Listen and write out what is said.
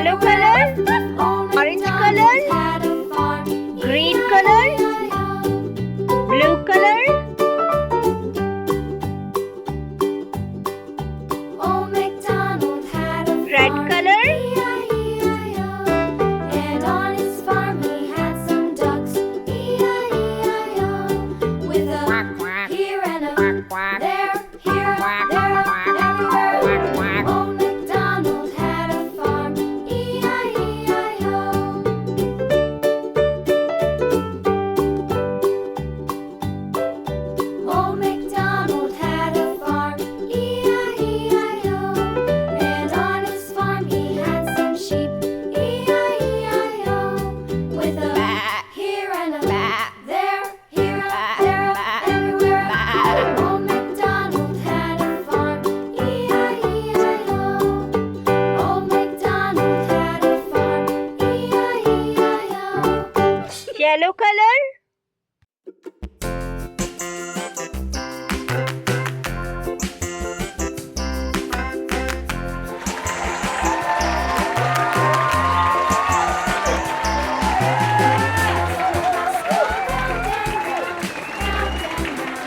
yellow color, orange color, green color, blue color, red color, and on his farm he had some ducks, E-I-E-I-O, with a here and a there, here, there, everywhere. Old MacDonald had a farm, E-I-E-I-O. Old MacDonald had a farm, E-I-E-I-O, and on his farm he had some sheep, E-I-E-I-O, with a here and a there, here, there, everywhere. Old MacDonald had a farm, E-I-E-I-O. Old MacDonald had a farm, E-I-E-I-O. yellow color,